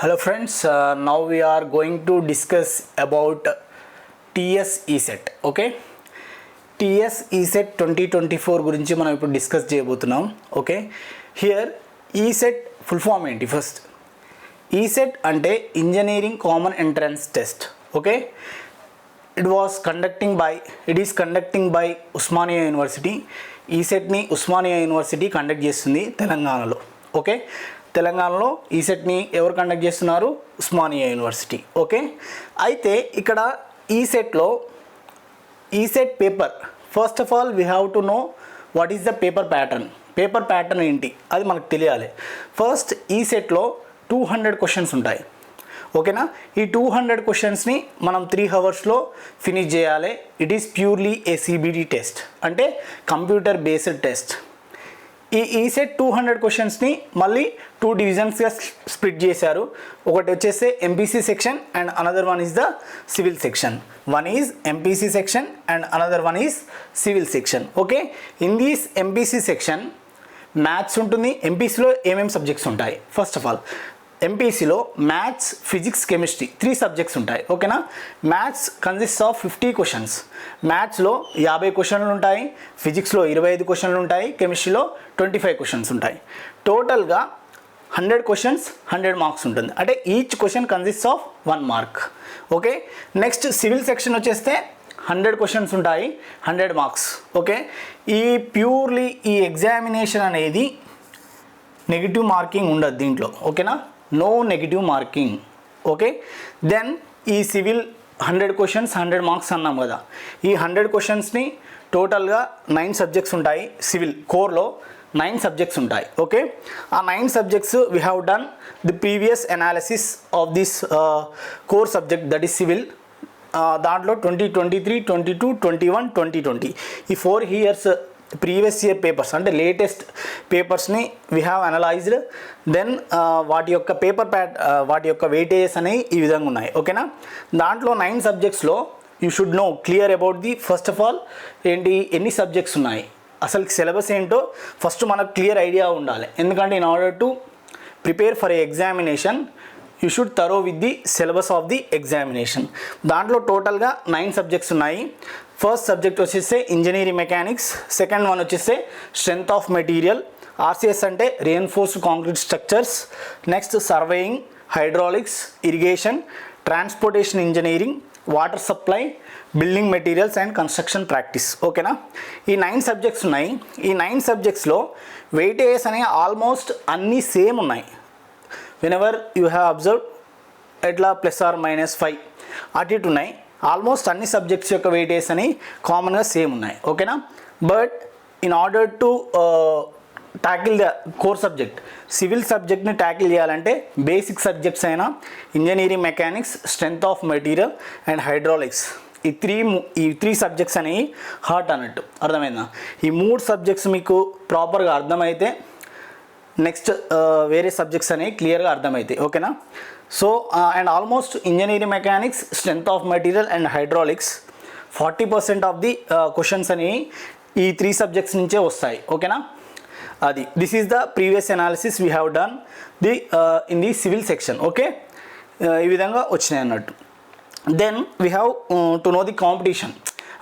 Hello friends, now we are going to discuss about TS ESET. Okay, TS ESET 2024 గురించి మనం ఇప్పుడు discuss చేయబోతున్నాం. Okay, here ESET full form ఏంటి? First ESET అంటే engineering common entrance test. Okay, it is conducting by Osmania university. ESETని Osmania university conduct చేస్తుంది తెలంగాణలో. Okay, తెలంగాణలో ఈసెట్ని ఎవరు కండక్ట్ చేస్తున్నారు? ఉస్మానియా యూనివర్సిటీ. ఓకే, అయితే ఇక్కడ ఈసెట్లో ESET paper, first of all we have to know what is the paper pattern ఏంటి అది మనకు తెలియాలి. ఫస్ట్ ఈసెట్లో 200 క్వశ్చన్స్ ఉంటాయి. ఓకేనా, ఈ 200 క్వశ్చన్స్ని మనం 3 అవర్స్లో ఫినిష్ చేయాలి. It is purely A CBT test, అంటే కంప్యూటర్ బేస్డ్ టెస్ట్. ఈ ఈసెట్ 200 క్వశ్చన్స్ని మళ్ళీ 2 డివిజన్స్గా స్ప్లిట్ చేశారు. ఒకటి వచ్చేసి MPC section and another one is the civil section. One is MPC section and another one is civil section. Okay, in these MPC section maths ఉంటుంది. MPCలో ఏమేమి సబ్జెక్ట్స్ ఉంటాయి? ఫస్ట్ ఆఫ్ ఆల్ MPCలో మ్యాథ్స్, ఫిజిక్స్, కెమిస్ట్రీ 3 సబ్జెక్ట్స్ ఉంటాయి. ఓకేనా, maths consist of 50 questions. మ్యాథ్స్లో 50 క్వశ్చన్లు ఉంటాయి, ఫిజిక్స్లో 25 క్వశ్చన్లు ఉంటాయి, కెమిస్ట్రీలో 25 క్వశ్చన్స్ ఉంటాయి. టోటల్గా 100 క్వశ్చన్స్ 100 మార్క్స్ ఉంటుంది. అంటే each question consist of 1 mark. Okay, next civil section వచ్చేస్తే 100 క్వశ్చన్స్ ఉంటాయి, 100 మార్క్స్. ఓకే, ఈ ప్యూర్లీ ఈ ఎగ్జామినేషన్ అనేది నెగిటివ్ మార్కింగ్ ఉండదు దీంట్లో. ఓకేనా, no negative marking. Okay, then ఈ సివిల్ 100 క్వశ్చన్స్ 100 మార్క్స్ అన్నాం కదా. ఈ 100 క్వశ్చన్స్ని టోటల్గా 9 సబ్జెక్ట్స్ ఉంటాయి. సివిల్ కోర్లో 9 సబ్జెక్ట్స్ ఉంటాయి. ఓకే, ఆ 9 subjects we have done the previous analysis of this core subject, that is civil. దాంట్లో 2023, 22, 21, 2020 ఈ 4 ఇయర్స్ ప్రీవియస్ ఇయర్ పేపర్స్ అంటే లేటెస్ట్ పేపర్స్ని వీ హ్యావ్ అనలైజ్డ్. దెన్ వాటి యొక్క వెయిటేజెస్ అనేవి ఈ విధంగా ఉన్నాయి. ఓకేనా, దాంట్లో 9 సబ్జెక్ట్స్లో you should know clear about the first of all ఏంటి, ఎన్ని సబ్జెక్ట్స్ ఉన్నాయి, అసలు సిలబస్ ఏంటో ఫస్ట్ మనకు క్లియర్ ఐడియా ఉండాలి. ఎందుకంటే in order to prepare for a examination you should thorough with the syllabus of the examination. దాంట్లో టోటల్గా 9 సబ్జెక్ట్స్ ఉన్నాయి. ఫస్ట్ సబ్జెక్ట్ వచ్చేస్తే ఇంజనీరింగ్ మెకానిక్స్, సెకండ్ వన్ వచ్చేస్తే స్ట్రెంగ్త్ ఆఫ్ మెటీరియల్, RCS అంటే reinforced concrete structures. Next surveying, hydraulics, irrigation, transportation engineering, water supply, building materials and construction practice. ఓకేనా, ఈ 9 subjects ఉన్నాయి. ఈ 9 సబ్జెక్ట్స్లో వెయిటేజెస్ అనేవి ఆల్మోస్ట్ అన్నీ సేమ్ ఉన్నాయి. వెనెవర్ యూ హ్యావ్ అబ్జర్వ్ ఎట్లా +or-5 అటు ఇటు ఉన్నాయి. ఆల్మోస్ట్ అన్ని సబ్జెక్ట్స్ యొక్క వెయిటేజ్ అని కామన్గా సేమ్ ఉన్నాయి. ఓకేనా, but in order to tackle the core subject, civil సబ్జెక్ట్ని ట్యాకిల్ చేయాలంటే బేసిక్ సబ్జెక్ట్స్ అయినా engineering mechanics, strength of material and hydraulics ఈ 3 సబ్జెక్ట్స్ అనేవి హార్ట్ అన్నట్టు. అర్థమైందా? ఈ 3 సబ్జెక్ట్స్ మీకు ప్రాపర్గా అర్థమైతే నెక్స్ట్ వేరే సబ్జెక్ట్స్ అనేవి క్లియర్గా అర్థమవుతాయి. ఓకేనా, so and almost engineering mechanics, strength of material and hydraulics 40% of the questions అనేవి ఈ 3 సబ్జెక్ట్స్ నుంచే వస్తాయి. ఓకేనా, అది this is the previous analysis we have done the in the civil section. Okay, ఈ విధంగా వచ్చినాయి అన్నట్టు. Then we have to know the competition.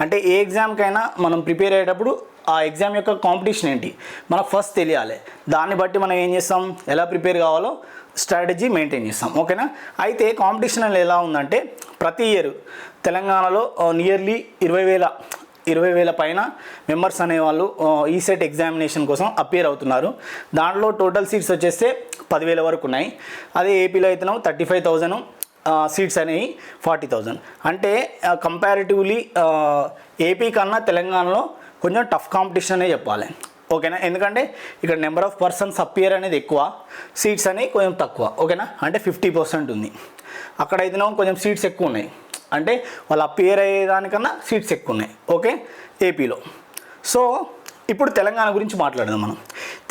అంటే ఏ ఎగ్జామ్కైనా మనం ప్రిపేర్ అయ్యేటప్పుడు ఆ ఎగ్జామ్ యొక్క కాంపిటీషన్ ఏంటి మనకు ఫస్ట్ తెలియాలి. దాన్ని బట్టి మనం ఏం చేస్తాం, ఎలా ప్రిపేర్ కావాలో స్ట్రాటజీ మెయింటైన్ చేస్తాం. ఓకేనా, అయితే కాంపిటీషన్ ఎలా ఉందంటే ప్రతి ఇయర్ తెలంగాణలో నియర్లీ 20,000 పైన మెంబర్స్ అనేవాళ్ళు ఈసెట్ ఎగ్జామినేషన్ కోసం అపియర్ అవుతున్నారు. దాంట్లో టోటల్ సీట్స్ వచ్చేస్తే 10,000 వరకు ఉన్నాయి. అదే ఏపీలో అయితేనో 35,000 సీట్స్ అనేవి 40,000. అంటే కంపారిటివ్లీ ఏపీ కన్నా తెలంగాణలో కొంచెం టఫ్ కాంపిటీషన్ అనే చెప్పాలి. ఓకేనా, ఎందుకంటే ఇక్కడ నెంబర్ ఆఫ్ పర్సన్స్ అపియర్ అనేది ఎక్కువ, సీట్స్ అనేవి కొంచెం తక్కువ. ఓకేనా, అంటే 50% ఉంది. అక్కడైతేనో కొంచెం సీట్స్ ఎక్కువ ఉన్నాయి, అంటే వాళ్ళు అపియర్ అయ్యేదానికన్నా సీట్స్ ఎక్కువ ఉన్నాయి. ఓకే, ఏపీలో. సో ఇప్పుడు తెలంగాణ గురించి మాట్లాడదాం మనం.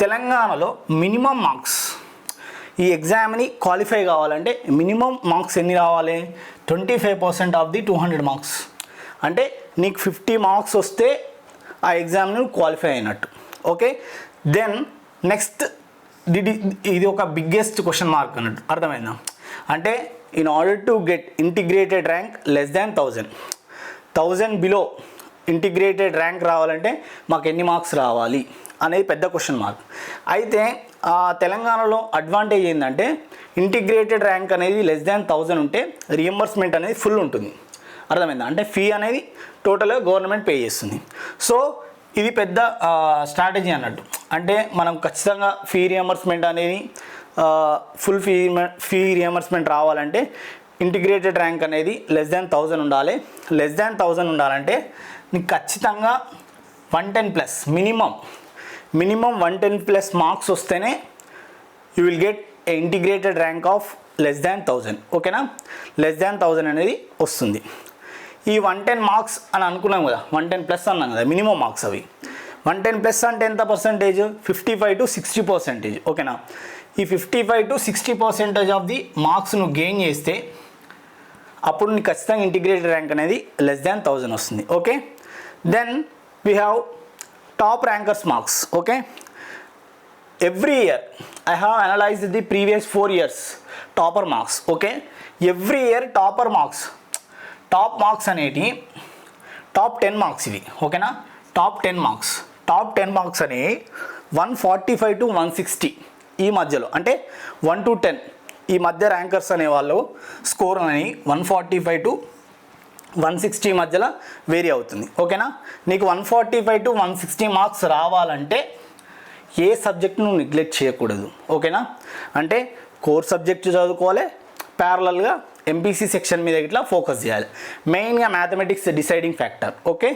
తెలంగాణలో మినిమం మార్క్స్ ఈ ఎగ్జామ్ని క్వాలిఫై కావాలంటే మినిమం మార్క్స్ ఎన్ని రావాలి? 25% ఆఫ్ ది 200 మార్క్స్. అంటే నీకు 50 మార్క్స్ వస్తే ఆ ఎగ్జామ్ని క్వాలిఫై అయినట్టు. ఓకే, దెన్ నెక్స్ట్ ఇది ఒక బిగ్గెస్ట్ క్వశ్చన్ మార్క్ అన్నట్టు. అర్థమైందా? అంటే in order to get integrated rank less than 1000 below integrated rank రావాలంటే మాకు ఎన్ని మార్క్స్ రావాలి అనేది పెద్ద క్వశ్చన్ మార్క్. అయితే తెలంగాణలో అడ్వాంటేజ్ ఏంటంటే ఇంటిగ్రేటెడ్ ర్యాంక్ అనేది లెస్ దాన్ 1000 ఉంటే రియంబర్స్మెంట్ అనేది ఫుల్ ఉంటుంది. అర్థమైందా? అంటే ఫీ అనేది టోటల్గా గవర్నమెంట్ పే చేస్తుంది. సో ఇది పెద్ద స్ట్రాటజీ అన్నట్టు. అంటే మనం ఖచ్చితంగా ఫీ రియంబర్స్మెంట్ అనేది ఫుల్ ఫీ రియంబర్స్మెంట్ రావాలంటే ఇంటిగ్రేటెడ్ ర్యాంక్ అనేది లెస్ దాన్ 1000 ఉండాలి. లెస్ దాన్ 1000 ఉండాలంటే నీకు ఖచ్చితంగా 110+ మినిమం 110+ మార్క్స్ వస్తేనే you will get a integrated rank of less than 1000. ఓకేనా? లెస్ దాన్ 1000 అనేది వస్తుంది. ఈ 110 మార్క్స్ అని అనుకున్నాం కదా, 110+ అన్నాం కదా మినిమం మార్క్స్. అవి 110+ అంటే ఎంత పర్సంటేజ్? 55 to 60%. ఓకేనా? ఈ 55 to 60% ఆఫ్ ది మార్క్స్ నువ్వు గెయిన్ చేస్తే అప్పుడు నీకు ఖచ్చితంగా ఇంటిగ్రేటెడ్ ర్యాంక్ అనేది లెస్ దాన్ 1000 వస్తుంది. Okay, then we have top rankers marks. Okay, every year I have analyzed the previous 4 years topper marks. Okay, every year topper marks, top marks అనేవి top 10 marks ఇవి. ఓకేనా? Top 10 marks అనేవి 145 to 160 ఈ మధ్యలో, అంటే 1 to 10 ఈ మధ్య rankers అనేవాళ్ళు స్కోర్ అనేది 145 to 160 మధ్యలో వేరీ అవుతుంది. ఓకేనా? నీకు 145 to 160 మార్క్స్ రావాలంటే ఏ సబ్జెక్ట్ నువ్వు నెగ్లెక్ట్ చేయకూడదు. ఓకేనా? అంటే కోర్ సబ్జెక్ట్ చదువుకోవాలి, ప్యారలల్గా ఎంపీసీ సెక్షన్ మీద ఇట్లా ఫోకస్ చేయాలి. మెయిన్గా mathematics deciding factor. Okay,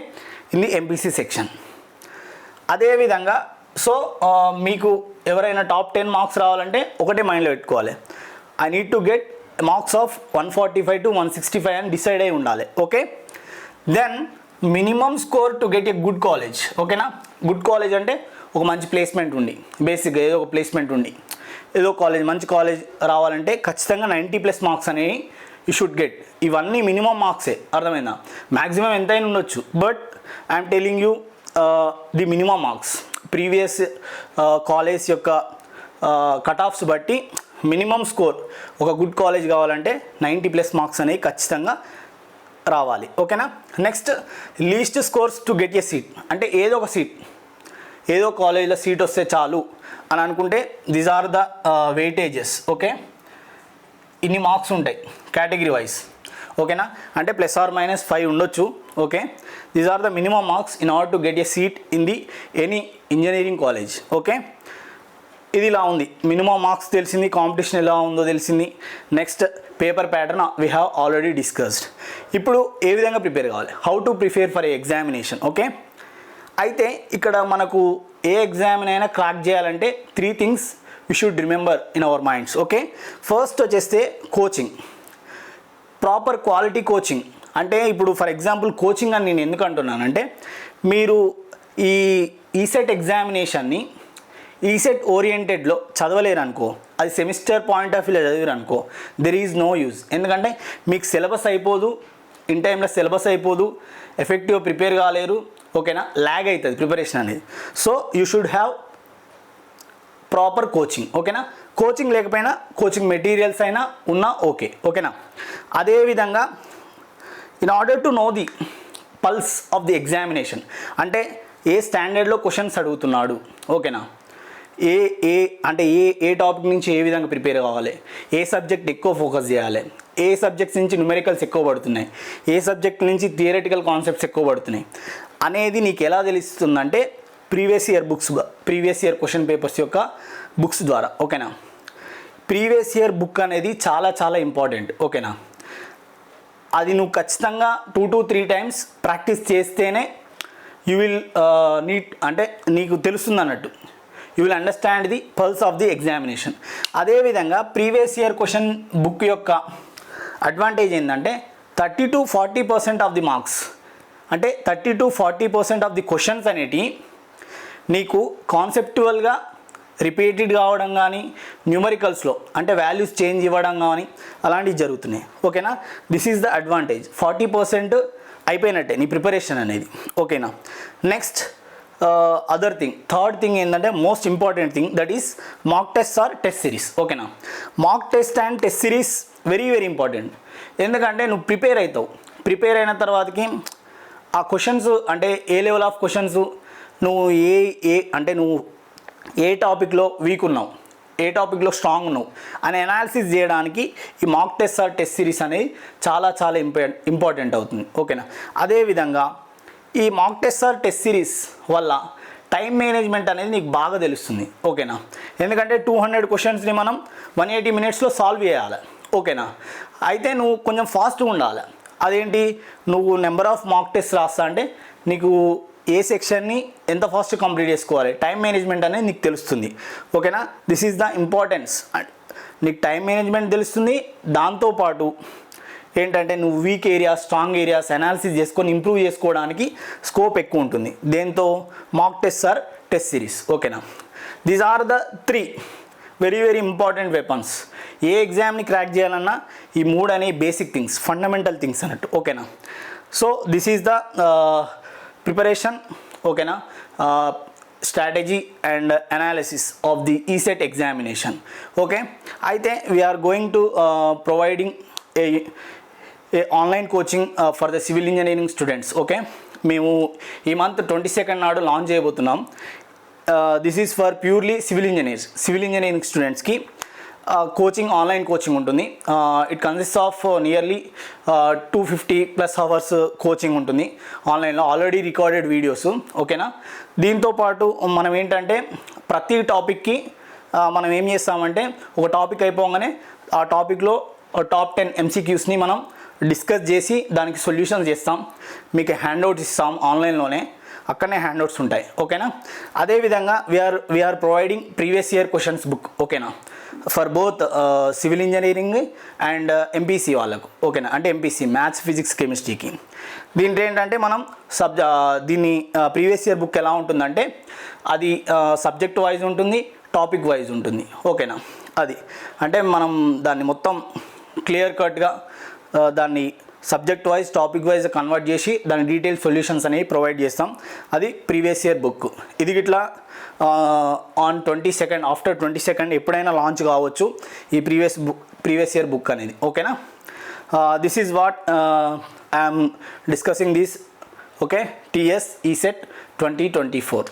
in the MPC section. అదేవిధంగా సో మీకు ఎవరైనా టాప్ 10 మార్క్స్ రావాలంటే ఒకటే మైండ్లో పెట్టుకోవాలి, I need to get marks of 145 to 165 అని డిసైడ్ అయి ఉండాలి. Okay, then minimum score to get a good college. ఓకేనా? గుడ్ కాలేజ్ అంటే ఒక మంచి ప్లేస్మెంట్ ఉండి, బేసిక్గా ఏదో ఒక ప్లేస్మెంట్ ఉండి ఏదో కాలేజ్, మంచి కాలేజ్ రావాలంటే ఖచ్చితంగా 90+ మార్క్స్ అనేవి యూ షుడ్ గెట్. ఇవన్నీ మినిమం మార్క్సే. అర్థమైందా? మ్యాక్సిమం ఎంతైనా ఉండొచ్చు, but I'm telling you the minimum marks. Previous college యొక్క కట్ ఆఫ్స్ బట్టి మినిమం స్కోర్ ఒక గుడ్ కాలేజ్ కావాలంటే 90+ మార్క్స్ అనేవి ఖచ్చితంగా రావాలి. ఓకేనా? Next, least scores to get a seat. అంటే ఏదో ఒక సీట్, ఏదో కాలేజ్లో సీట్ వస్తే చాలు అని అనుకుంటే these are the weightages. Okay, ఇన్ని మార్క్స్ ఉంటాయి కేటగిరీ వైజ్. ఓకేనా? అంటే +or-5 ఉండొచ్చు. Okay, these are the minimum marks in order to get a seat in the any engineering college. Okay, ఇది ఇలా ఉంది. మినిమం మార్క్స్ తెలిసింది, కాంపిటీషన్ ఎలా ఉందో తెలిసింది. Next, paper pattern we have already discussed. ఇప్పుడు ఏ విధంగా ప్రిపేర్ కావాలి, how to prepare for a examination. Okay, అయితే ఇక్కడ మనకు ఏ ఎగ్జామినైనా క్రాక్ చేయాలంటే 3 things we should remember in our minds. Okay, first వచ్చేస్తే కోచింగ్, ప్రాపర్ క్వాలిటీ కోచింగ్. అంటే ఇప్పుడు ఫర్ ఎగ్జాంపుల్ కోచింగ్ అని నేను ఎందుకు అంటున్నానంటే, మీరు ఈ ఈసెట్ ఎగ్జామినేషన్ని ఈసెట్ ఓరియంటెడ్లో చదవలేరు అనుకో, అది సెమిస్టర్ పాయింట్ ఆఫ్ వ్యూలో చదివారు అనుకో, దెర్ ఈజ్ నో యూజ్. ఎందుకంటే మీకు సిలబస్ అయిపోదు, ఇన్ టైంలో సిలబస్ అయిపోదు, ఎఫెక్టివ్గా ప్రిపేర్ కాలేరు. ఓకేనా? ల్యాగ్ అవుతుంది ప్రిపరేషన్ అనేది. So you should have proper coaching. ఓకేనా? కోచింగ్ లేకపోయినా కోచింగ్ మెటీరియల్స్ అయినా ఉన్నా ఓకే. ఓకేనా? అదేవిధంగా in order to know the pulse of the examination, అంటే ఏ స్టాండర్డ్లో క్వశ్చన్స్ అడుగుతున్నాడు. ఓకేనా? ఏ టాపిక్ నుంచి ఏ విధంగా ప్రిపేర్ కావాలి, ఏ సబ్జెక్ట్ ఎక్కువ ఫోకస్ చేయాలి, ఏ సబ్జెక్ట్స్ నుంచి న్యూమెరికల్స్ ఎక్కువ పడుతున్నాయి, ఏ సబ్జెక్ట్ నుంచి థియరిటికల్ కాన్సెప్ట్స్ ఎక్కువ పడుతున్నాయి అనేది నీకు ఎలా తెలుస్తుందంటే ప్రీవియస్ ఇయర్ క్వశ్చన్ పేపర్స్ యొక్క బుక్స్ ద్వారా. ఓకేనా? ప్రీవియస్ ఇయర్ బుక్ అనేది చాలా చాలా ఇంపార్టెంట్. ఓకేనా? అది నువ్వు ఖచ్చితంగా 2 to 3 times ప్రాక్టీస్ చేస్తేనే యూ విల్ అంటే నీకు తెలుస్తుంది అన్నట్టు, you will understand the pulse of the examination. అదేవిధంగా ప్రీవియస్ ఇయర్ క్వశ్చన్ బుక్ యొక్క అడ్వాంటేజ్ ఏంటంటే 30 to 40% ఆఫ్ ది మార్క్స్, అంటే 30 to 40% ఆఫ్ ది క్వశ్చన్స్ అనేటివి నీకు కాన్సెప్టువల్గా రిపీటెడ్ కావడం కానీ, న్యూమరికల్స్లో అంటే వాల్యూస్ చేంజ్ ఇవ్వడం కానీ అలాంటివి జరుగుతున్నాయి. ఓకేనా? This is the advantage. 40% అయిపోయినట్టే నీ ప్రిపరేషన్ అనేది. ఓకేనా? Next, other thing, third thing ఏంటంటే most important thing, that is mock test or test series. ఓకేనా, mock test and test series very very important. ఎందుకంటే నువ్వు ప్రిపేర్ అవుతావు, ప్రిపేర్ అయిన తర్వాతకి ఆ క్వశ్చన్స్ అంటే ఏ లెవెల్ ఆఫ్ క్వశ్చన్స్, నువ్వు నువ్వు ఏ టాపిక్లో వీక్ ఉన్నావు, ఏ టాపిక్లో స్ట్రాంగ్ ఉన్నావు అని అనాలిసిస్ చేయడానికి ఈ mock test or test series అనేది చాలా చాలా ఇంపార్టెంట్ అవుతుంది. ఓకేనా, అదేవిధంగా ఈ mock test or test series వల్ల టైం మేనేజ్మెంట్ అనేది నీకు బాగా తెలుస్తుంది. ఓకేనా, ఎందుకంటే 200 క్వశ్చన్స్ని మనం 180 మినిట్స్లో సాల్వ్ చేయాలి. ఓకేనా, అయితే నువ్వు కొంచెం ఫాస్ట్గా ఉండాలి. అదేంటి, నువ్వు నెంబర్ ఆఫ్ మాక్ టెస్ట్ రాస్తా అంటే నీకు ఏ సెక్షన్ని ఎంత ఫాస్ట్ కంప్లీట్ చేసుకోవాలి, టైం మేనేజ్మెంట్ అనేది నీకు తెలుస్తుంది. ఓకేనా, దిస్ ఈజ్ ద ఇంపార్టెన్స్. నీకు టైం మేనేజ్మెంట్ తెలుస్తుంది, దాంతోపాటు ఏంటంటే నువ్వు weak areas strong areas analysis చేసుకొని ఇంప్రూవ్ చేసుకోవడానికి స్కోప్ ఎక్కువ ఉంటుంది. దేంతో, mock test or test series. ఓకేనా, these are the 3 very very important weapons. ఏ ఎగ్జామ్ని క్రాక్ చేయాలన్నా ఈ 3 అనే బేసిక్ థింగ్స్, ఫండమెంటల్ థింగ్స్ అన్నట్టు. ఓకేనా, so this is the preparation. ఓకేనా, strategy and analysis of the ESET examination. Okay, అయితే we're going to providing a online coaching for the civil engineering students. Okay, మేము ఈ month 22nd నాడు launch చేయబోతున్నాం. This is for purely civil engineering స్టూడెంట్స్కి coaching, online coaching ఉంటుంది. It consist of nearly 250+ hours coaching ఉంటుంది ఆన్లైన్లో, already recorded videos. ఓకేనా, దీంతోపాటు మనం ఏంటంటే ప్రతి టాపిక్కి మనం ఏం చేస్తామంటే ఒక టాపిక్ అయిపోగానే ఆ టాపిక్లో టాప్ 10 MCQస్ని మనం డిస్కస్ చేసి దానికి సొల్యూషన్స్ చేస్తాం. మీకు హ్యాండ్అవుట్స్ ఇస్తాం ఆన్లైన్లోనే, అక్కడనే హ్యాండ్అవుట్స్ ఉంటాయి. ఓకేనా, అదేవిధంగా we're providing previous year questions book. ఓకేనా, for both civil engineering and MPC వాళ్ళకు. ఓకేనా, అంటే ఎంపీసీ మ్యాథ్స్, ఫిజిక్స్, కెమిస్ట్రీకి. దీంట్లో ఏంటంటే మనం దీన్ని ప్రీవియస్ ఇయర్ బుక్ ఎలా ఉంటుందంటే అది సబ్జెక్ట్ వైజ్ ఉంటుంది, టాపిక్ వైజ్ ఉంటుంది. ఓకేనా, అది అంటే మనం దాన్ని మొత్తం క్లియర్ కట్గా దాన్ని subject wise, topic wise convert చేసి దాని డీటెయిల్ సొల్యూషన్స్ అనేవి ప్రొవైడ్ చేస్తాం. అది ప్రీవియస్ ఇయర్ బుక్. ఇది గిట్లా ఆన్ 22nd, ఆఫ్టర్ 22nd ఎప్పుడైనా లాంచ్ కావచ్చు ఈ ప్రీవియస్ ఇయర్ బుక్ అనేది. ఓకేనా, this is what I'm discussing this. Okay, TS ESET 2024.